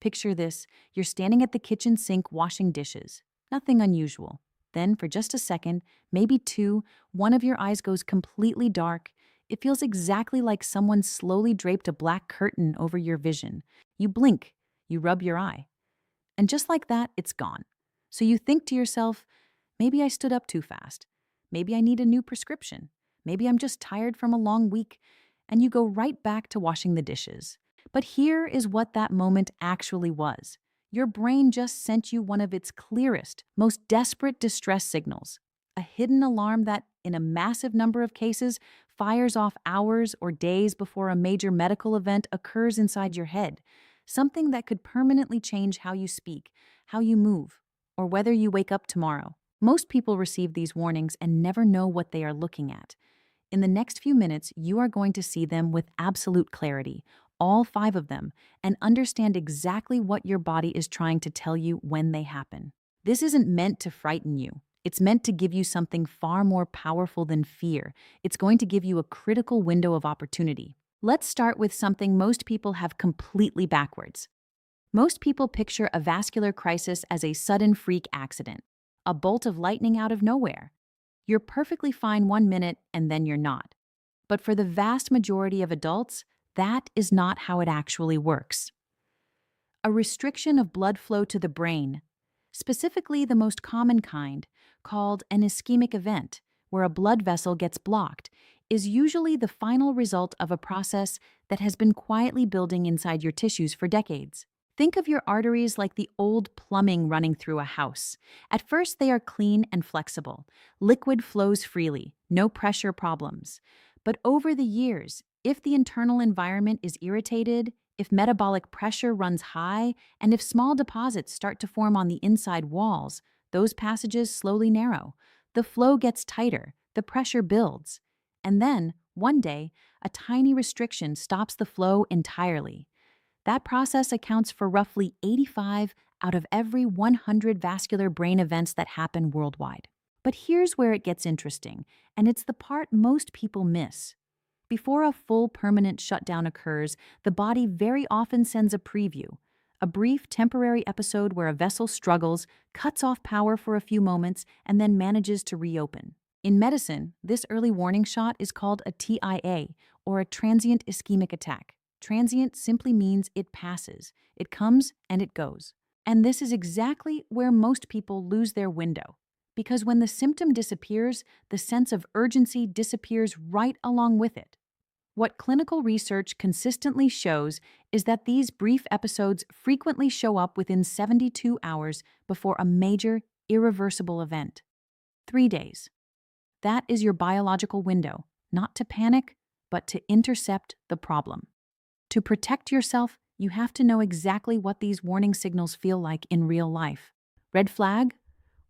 Picture this: you're standing at the kitchen sink washing dishes. Nothing unusual. Then, for just a second, maybe two, one of your eyes goes completely dark. It feels exactly like someone slowly draped a black curtain over your vision. You blink, you rub your eye, and just like that, it's gone. So you think to yourself, maybe I stood up too fast. Maybe I need a new prescription. Maybe I'm just tired from a long week. And you go right back to washing the dishes. But here is what that moment actually was. Your brain just sent you one of its clearest, most desperate distress signals. A hidden alarm that, in a massive number of cases, fires off hours or days before a major medical event occurs inside your head. Something that could permanently change how you speak, how you move, or whether you wake up tomorrow. Most people receive these warnings and never know what they are looking at. In the next few minutes, you are going to see them with absolute clarity, all five of them, and understand exactly what your body is trying to tell you when they happen. This isn't meant to frighten you. It's meant to give you something far more powerful than fear. It's going to give you a critical window of opportunity. Let's start with something most people have completely backwards. Most people picture a vascular crisis as a sudden freak accident, a bolt of lightning out of nowhere. You're perfectly fine 1 minute and then you're not. But for the vast majority of adults, that is not how it actually works. A restriction of blood flow to the brain, specifically the most common kind, called an ischemic event, where a blood vessel gets blocked, is usually the final result of a process that has been quietly building inside your tissues for decades. Think of your arteries like the old plumbing running through a house. At first, they are clean and flexible. Liquid flows freely, no pressure problems. But over the years, if the internal environment is irritated, if metabolic pressure runs high, and if small deposits start to form on the inside walls, those passages slowly narrow. The flow gets tighter, the pressure builds. And then, one day, a tiny restriction stops the flow entirely. That process accounts for roughly 85 out of every 100 vascular brain events that happen worldwide. But here's where it gets interesting, and it's the part most people miss. Before a full permanent shutdown occurs, the body very often sends a preview, a brief temporary episode where a vessel struggles, cuts off power for a few moments, and then manages to reopen. In medicine, this early warning shot is called a TIA, or a transient ischemic attack. Transient simply means it passes. It comes and it goes. And this is exactly where most people lose their window. Because when the symptom disappears, the sense of urgency disappears right along with it. What clinical research consistently shows is that these brief episodes frequently show up within 72 hours before a major, irreversible event. 3 days. That is your biological window, not to panic, but to intercept the problem. To protect yourself, you have to know exactly what these warning signals feel like in real life. Red flag?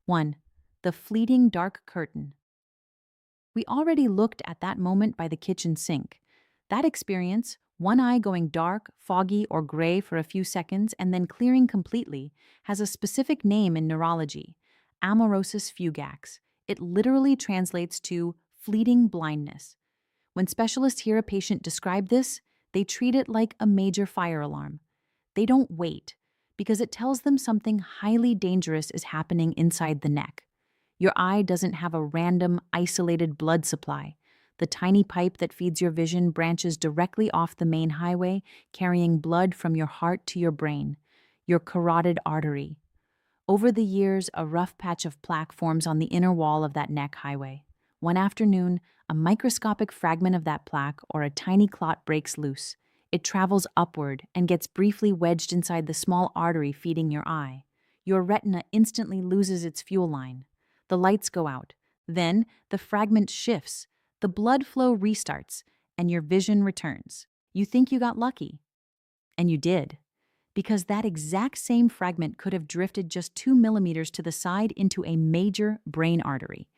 1. The fleeting dark curtain. We already looked at that moment by the kitchen sink. That experience, one eye going dark, foggy, or gray for a few seconds and then clearing completely, has a specific name in neurology: amaurosis fugax. It literally translates to fleeting blindness. When specialists hear a patient describe this, they treat it like a major fire alarm. They don't wait, because it tells them something highly dangerous is happening inside the neck. Your eye doesn't have a random, isolated blood supply. The tiny pipe that feeds your vision branches directly off the main highway, carrying blood from your heart to your brain, your carotid artery. Over the years, a rough patch of plaque forms on the inner wall of that neck highway. One afternoon, a microscopic fragment of that plaque or a tiny clot breaks loose. It travels upward and gets briefly wedged inside the small artery feeding your eye. Your retina instantly loses its fuel line. The lights go out. Then, the fragment shifts, the blood flow restarts, and your vision returns. You think you got lucky. And you did. Because that exact same fragment could have drifted just 2 millimeters to the side into a major brain artery.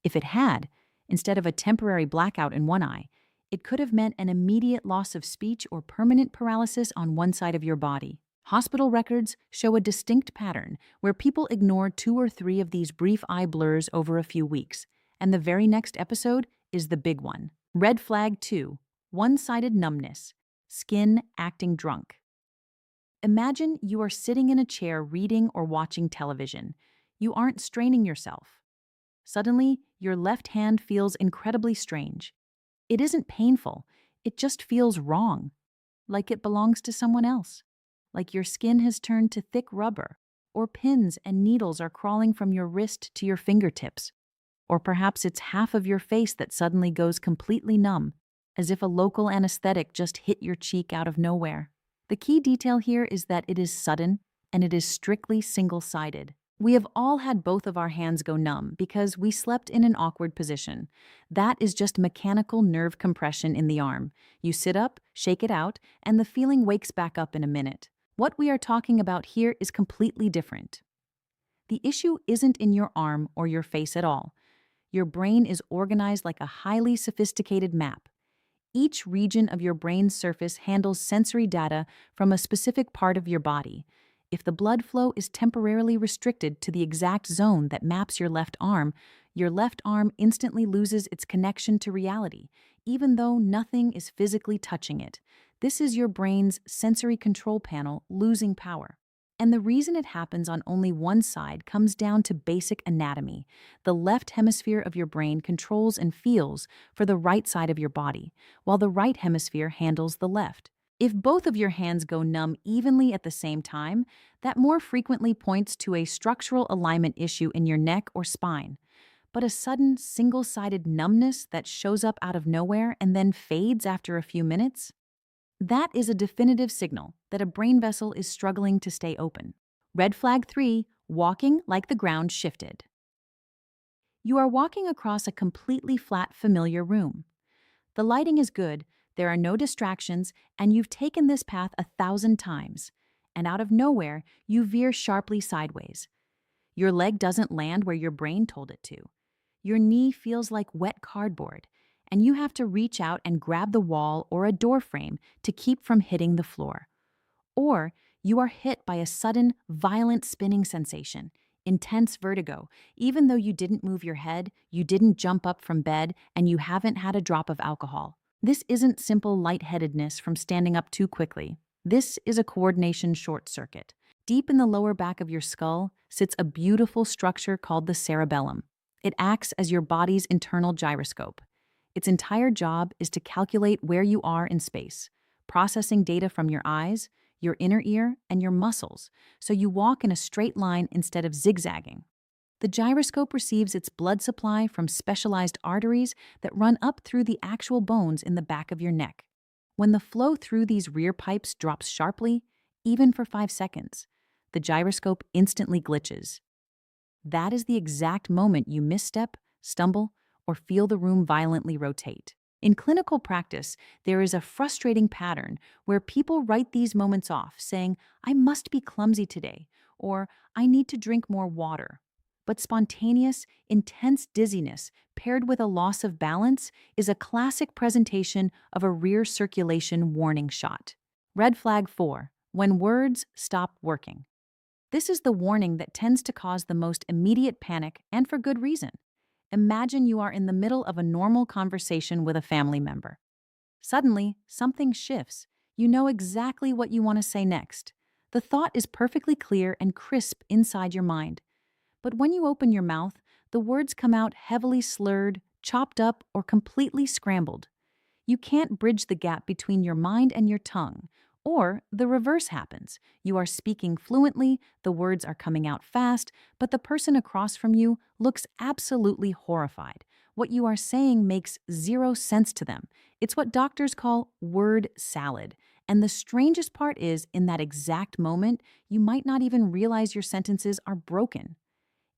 If it had, instead of a temporary blackout in one eye, it could have meant an immediate loss of speech or permanent paralysis on one side of your body. Hospital records show a distinct pattern where people ignore 2 or 3 of these brief eye blurs over a few weeks, and the very next episode is the big one. Red flag 2, one-sided numbness, skin acting drunk. Imagine you are sitting in a chair reading or watching television. You aren't straining yourself. Suddenly, your left hand feels incredibly strange. It isn't painful, it just feels wrong, like it belongs to someone else. Like your skin has turned to thick rubber, or pins and needles are crawling from your wrist to your fingertips. Or perhaps it's half of your face that suddenly goes completely numb, as if a local anesthetic just hit your cheek out of nowhere. The key detail here is that it is sudden and it is strictly single-sided. We have all had both of our hands go numb because we slept in an awkward position. That is just mechanical nerve compression in the arm. You sit up, shake it out, and the feeling wakes back up in a minute. What we are talking about here is completely different. The issue isn't in your arm or your face at all. Your brain is organized like a highly sophisticated map. Each region of your brain's surface handles sensory data from a specific part of your body. If the blood flow is temporarily restricted to the exact zone that maps your left arm instantly loses its connection to reality, even though nothing is physically touching it. This is your brain's sensory control panel losing power. And the reason it happens on only one side comes down to basic anatomy. The left hemisphere of your brain controls and feels for the right side of your body, while the right hemisphere handles the left. If both of your hands go numb evenly at the same time, that more frequently points to a structural alignment issue in your neck or spine. But a sudden, single-sided numbness that shows up out of nowhere and then fades after a few minutes? That is a definitive signal that a brain vessel is struggling to stay open. Red flag 3, walking like the ground shifted. You are walking across a completely flat, familiar room. The lighting is good, there are no distractions, and you've taken this path 1,000 times. And out of nowhere, you veer sharply sideways. Your leg doesn't land where your brain told it to. Your knee feels like wet cardboard, and you have to reach out and grab the wall or a door frame to keep from hitting the floor. Or you are hit by a sudden, violent spinning sensation, intense vertigo, even though you didn't move your head, you didn't jump up from bed, and you haven't had a drop of alcohol. This isn't simple lightheadedness from standing up too quickly. This is a coordination short circuit. Deep in the lower back of your skull sits a beautiful structure called the cerebellum. It acts as your body's internal gyroscope. Its entire job is to calculate where you are in space, processing data from your eyes, your inner ear, and your muscles, so you walk in a straight line instead of zigzagging. The gyroscope receives its blood supply from specialized arteries that run up through the actual bones in the back of your neck. When the flow through these rear pipes drops sharply, even for 5 seconds, the gyroscope instantly glitches. That is the exact moment you misstep, stumble, or feel the room violently rotate. In clinical practice, there is a frustrating pattern where people write these moments off, saying, "I must be clumsy today," or "I need to drink more water." But spontaneous, intense dizziness paired with a loss of balance is a classic presentation of a rear circulation warning shot. Red flag 4, when words stop working. This is the warning that tends to cause the most immediate panic, and for good reason. Imagine you are in the middle of a normal conversation with a family member. Suddenly, something shifts. You know exactly what you want to say next. The thought is perfectly clear and crisp inside your mind. But when you open your mouth, the words come out heavily slurred, chopped up, or completely scrambled. You can't bridge the gap between your mind and your tongue. Or the reverse happens. You are speaking fluently, the words are coming out fast, but the person across from you looks absolutely horrified. What you are saying makes zero sense to them. It's what doctors call word salad. And the strangest part is, in that exact moment, you might not even realize your sentences are broken.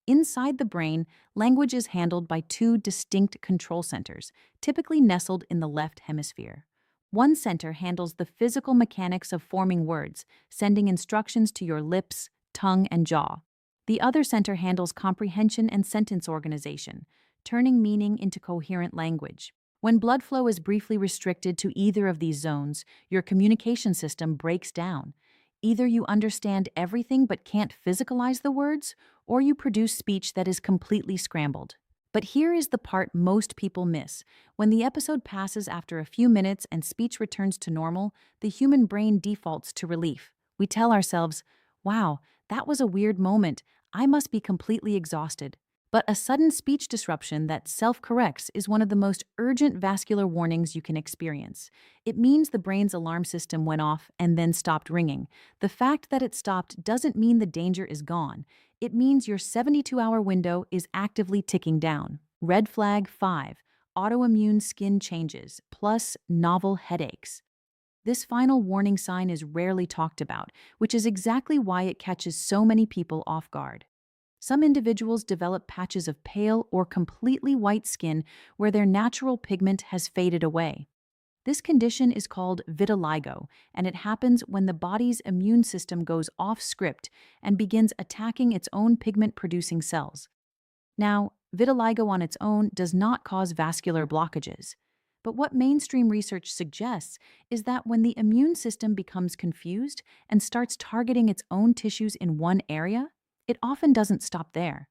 Inside the brain, language is handled by 2 distinct control centers, typically nestled in the left hemisphere. One center handles the physical mechanics of forming words, sending instructions to your lips, tongue, and jaw. The other center handles comprehension and sentence organization, turning meaning into coherent language. When blood flow is briefly restricted to either of these zones, your communication system breaks down. Either you understand everything but can't physicalize the words, or you produce speech that is completely scrambled. But here is the part most people miss. When the episode passes after a few minutes and speech returns to normal, the human brain defaults to relief. We tell ourselves, wow, that was a weird moment. I must be completely exhausted. But a sudden speech disruption that self corrects is one of the most urgent vascular warnings you can experience. It means the brain's alarm system went off and then stopped ringing. The fact that it stopped doesn't mean the danger is gone. It means your 72-hour window is actively ticking down. Red flag 5: autoimmune skin changes, plus novel headaches. This final warning sign is rarely talked about, which is exactly why it catches so many people off guard. Some individuals develop patches of pale or completely white skin where their natural pigment has faded away. This condition is called vitiligo, and it happens when the body's immune system goes off script and begins attacking its own pigment-producing cells. Now, vitiligo on its own does not cause vascular blockages. But what mainstream research suggests is that when the immune system becomes confused and starts targeting its own tissues in one area, it often doesn't stop there.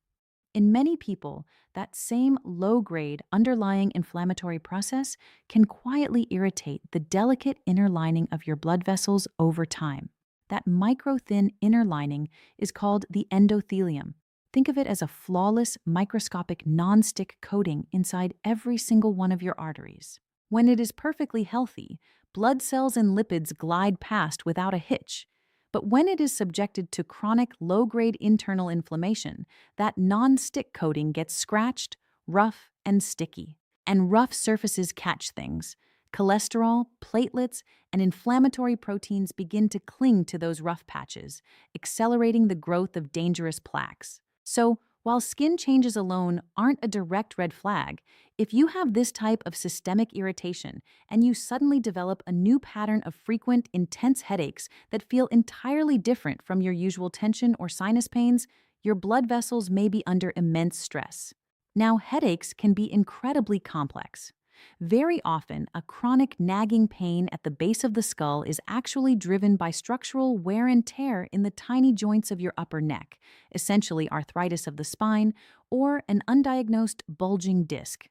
In many people, that same low-grade underlying inflammatory process can quietly irritate the delicate inner lining of your blood vessels over time. That micro-thin inner lining is called the endothelium. Think of it as a flawless, microscopic non-stick coating inside every single one of your arteries. When it is perfectly healthy, blood cells and lipids glide past without a hitch. But when it is subjected to chronic low-grade internal inflammation, that non-stick coating gets scratched, rough, and sticky. And rough surfaces catch things. Cholesterol, platelets, and inflammatory proteins begin to cling to those rough patches, accelerating the growth of dangerous plaques. So, while skin changes alone aren't a direct red flag, if you have this type of systemic irritation and you suddenly develop a new pattern of frequent, intense headaches that feel entirely different from your usual tension or sinus pains, your blood vessels may be under immense stress. Now, headaches can be incredibly complex. Very often, a chronic nagging pain at the base of the skull is actually driven by structural wear and tear in the tiny joints of your upper neck, essentially arthritis of the spine, or an undiagnosed bulging disc.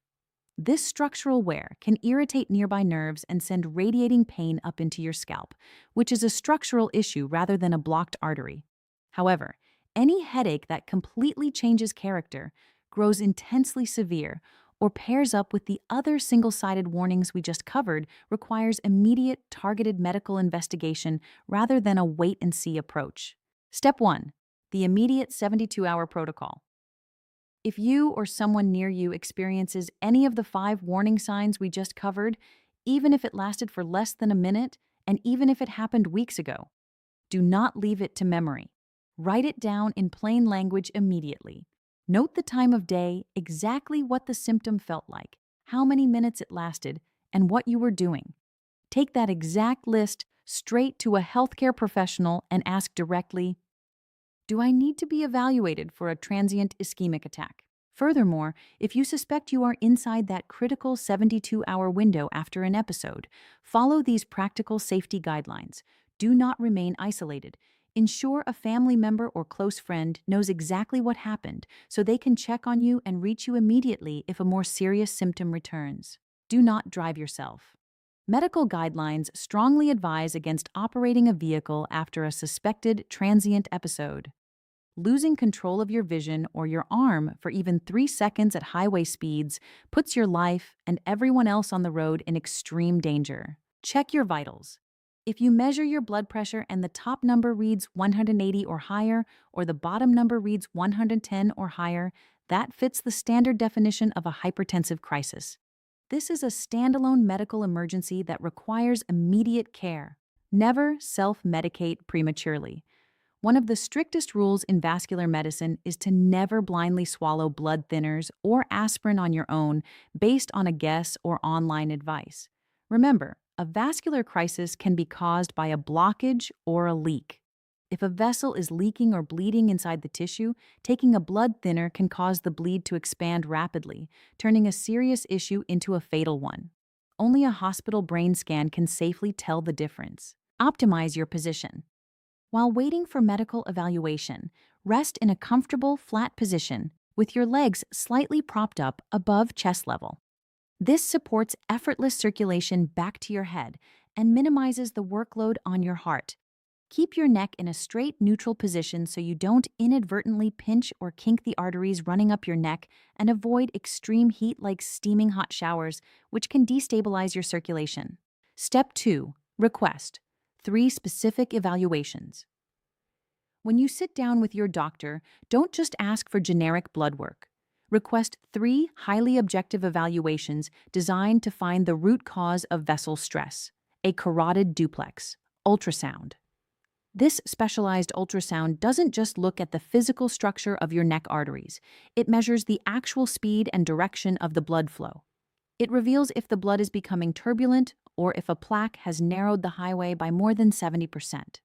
This structural wear can irritate nearby nerves and send radiating pain up into your scalp, which is a structural issue rather than a blocked artery. However, any headache that completely changes character, grows intensely severe, or pairs up with the other single-sided warnings we just covered requires immediate, targeted medical investigation rather than a wait-and-see approach. Step 1. The immediate 72-hour protocol. If you or someone near you experiences any of the 5 warning signs we just covered, even if it lasted for less than a minute, and even if it happened weeks ago, do not leave it to memory. Write it down in plain language immediately. Note the time of day, exactly what the symptom felt like, how many minutes it lasted, and what you were doing. Take that exact list straight to a healthcare professional and ask directly, do I need to be evaluated for a transient ischemic attack? Furthermore, if you suspect you are inside that critical 72-hour window after an episode, follow these practical safety guidelines. Do not remain isolated. Ensure a family member or close friend knows exactly what happened so they can check on you and reach you immediately if a more serious symptom returns. Do not drive yourself. Medical guidelines strongly advise against operating a vehicle after a suspected transient episode. Losing control of your vision or your arm for even 3 seconds at highway speeds puts your life and everyone else on the road in extreme danger. Check your vitals. If you measure your blood pressure and the top number reads 180 or higher, or the bottom number reads 110 or higher, that fits the standard definition of a hypertensive crisis. This is a standalone medical emergency that requires immediate care. Never self-medicate prematurely. One of the strictest rules in vascular medicine is to never blindly swallow blood thinners or aspirin on your own based on a guess or online advice. Remember, a vascular crisis can be caused by a blockage or a leak. If a vessel is leaking or bleeding inside the tissue, taking a blood thinner can cause the bleed to expand rapidly, turning a serious issue into a fatal one. Only a hospital brain scan can safely tell the difference. Optimize your position. While waiting for medical evaluation, rest in a comfortable, flat position with your legs slightly propped up above chest level. This supports effortless circulation back to your head and minimizes the workload on your heart. Keep your neck in a straight, neutral position so you don't inadvertently pinch or kink the arteries running up your neck, and avoid extreme heat like steaming hot showers, which can destabilize your circulation. Step 2. Request 3 specific evaluations. When you sit down with your doctor, don't just ask for generic blood work. Request 3 highly objective evaluations designed to find the root cause of vessel stress: a carotid duplex, ultrasound. This specialized ultrasound doesn't just look at the physical structure of your neck arteries, it measures the actual speed and direction of the blood flow. It reveals if the blood is becoming turbulent or if a plaque has narrowed the highway by more than 70%.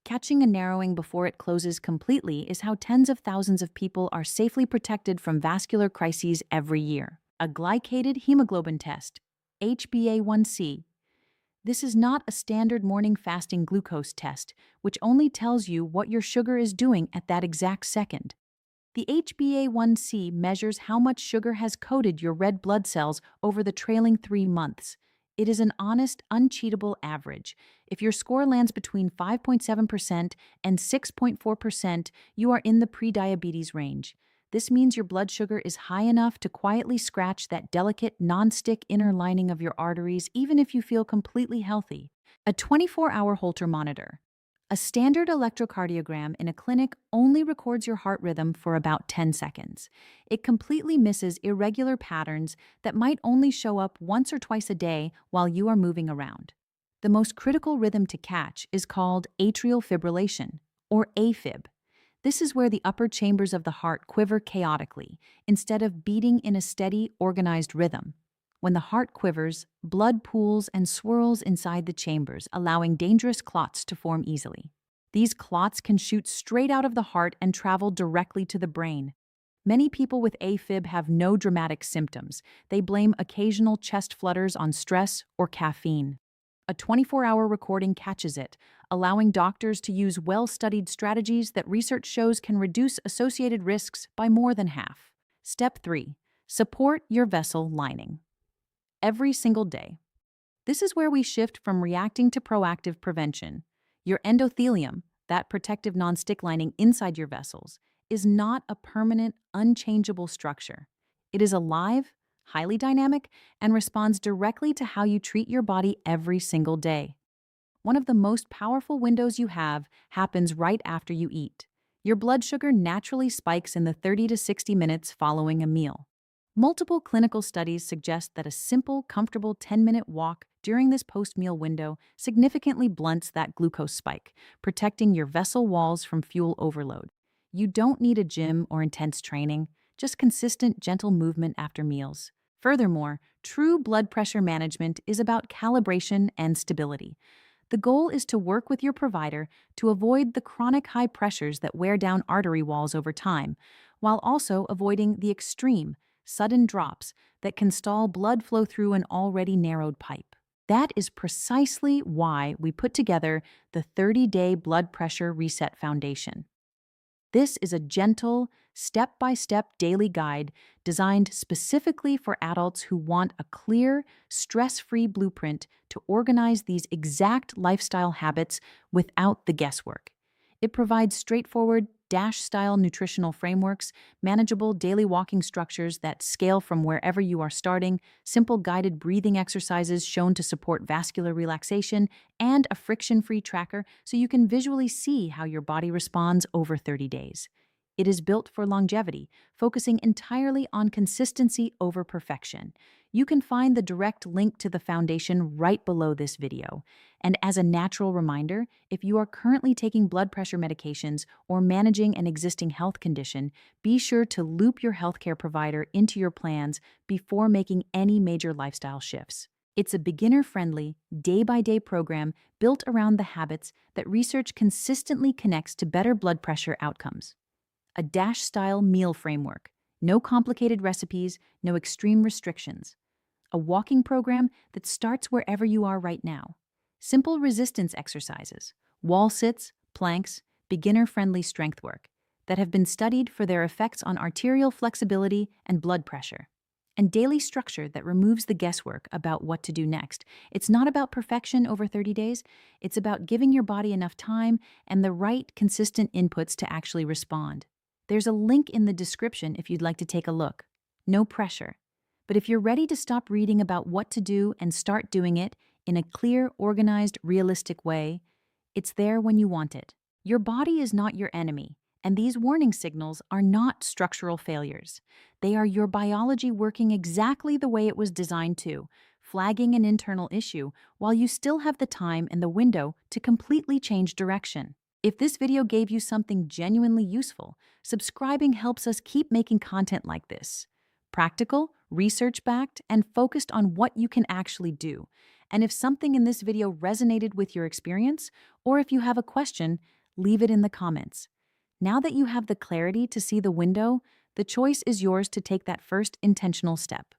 Catching a narrowing before it closes completely is how tens of thousands of people are safely protected from vascular crises every year. A glycated hemoglobin test, HbA1c. This is not a standard morning fasting glucose test, which only tells you what your sugar is doing at that exact second. The HbA1c measures how much sugar has coated your red blood cells over the trailing 3 months. It is an honest, uncheatable average. If your score lands between 5.7% and 6.4%, you are in the prediabetes range. This means your blood sugar is high enough to quietly scratch that delicate, non-stick inner lining of your arteries, even if you feel completely healthy. A 24-hour Holter monitor. A standard electrocardiogram in a clinic only records your heart rhythm for about 10 seconds. It completely misses irregular patterns that might only show up once or twice a day while you are moving around. The most critical rhythm to catch is called atrial fibrillation, or AFib. This is where the upper chambers of the heart quiver chaotically, instead of beating in a steady, organized rhythm. When the heart quivers, blood pools and swirls inside the chambers, allowing dangerous clots to form easily. These clots can shoot straight out of the heart and travel directly to the brain. Many people with AFib have no dramatic symptoms. They blame occasional chest flutters on stress or caffeine. A 24-hour recording catches it, allowing doctors to use well-studied strategies that research shows can reduce associated risks by more than half. Step 3. Support your vessel lining. Every single day. This is where we shift from reacting to proactive prevention. Your endothelium, that protective non-stick lining inside your vessels, is not a permanent, unchangeable structure. It is alive, highly dynamic, and responds directly to how you treat your body every single day. One of the most powerful windows you have happens right after you eat. Your blood sugar naturally spikes in the 30 to 60 minutes following a meal. Multiple clinical studies suggest that a simple, comfortable 10-minute walk during this post-meal window significantly blunts that glucose spike, protecting your vessel walls from fuel overload. You don't need a gym or intense training, just consistent, gentle movement after meals. Furthermore, true blood pressure management is about calibration and stability. The goal is to work with your provider to avoid the chronic high pressures that wear down artery walls over time, while also avoiding the extreme, sudden drops that can stall blood flow through an already narrowed pipe. That is precisely why we put together the 30-day blood pressure reset foundation. This is a gentle, step-by-step daily guide designed specifically for adults who want a clear, stress-free blueprint to organize these exact lifestyle habits without the guesswork. It provides straightforward, DASH-style nutritional frameworks, manageable daily walking structures that scale from wherever you are starting, simple guided breathing exercises shown to support vascular relaxation, and a friction-free tracker so you can visually see how your body responds over 30 days. It is built for longevity, focusing entirely on consistency over perfection. You can find the direct link to the foundation right below this video. And as a natural reminder, if you are currently taking blood pressure medications or managing an existing health condition, be sure to loop your healthcare provider into your plans before making any major lifestyle shifts. It's a beginner-friendly, day-by-day program built around the habits that research consistently connects to better blood pressure outcomes. A DASH-style meal framework. No complicated recipes, no extreme restrictions. A walking program that starts wherever you are right now. Simple resistance exercises, wall sits, planks, beginner-friendly strength work that have been studied for their effects on arterial flexibility and blood pressure. and daily structure that removes the guesswork about what to do next. It's not about perfection over 30 days, it's about giving your body enough time and the right, consistent inputs to actually respond. There's a link in the description if you'd like to take a look. No pressure. But if you're ready to stop reading about what to do and start doing it in a clear, organized, realistic way, it's there when you want it. Your body is not your enemy, and these warning signals are not structural failures. They are your biology working exactly the way it was designed to, flagging an internal issue while you still have the time and the window to completely change direction. If this video gave you something genuinely useful, subscribing helps us keep making content like this. Practical, research-backed, and focused on what you can actually do. And if something in this video resonated with your experience, or if you have a question, leave it in the comments. Now that you have the clarity to see the window, the choice is yours to take that first intentional step.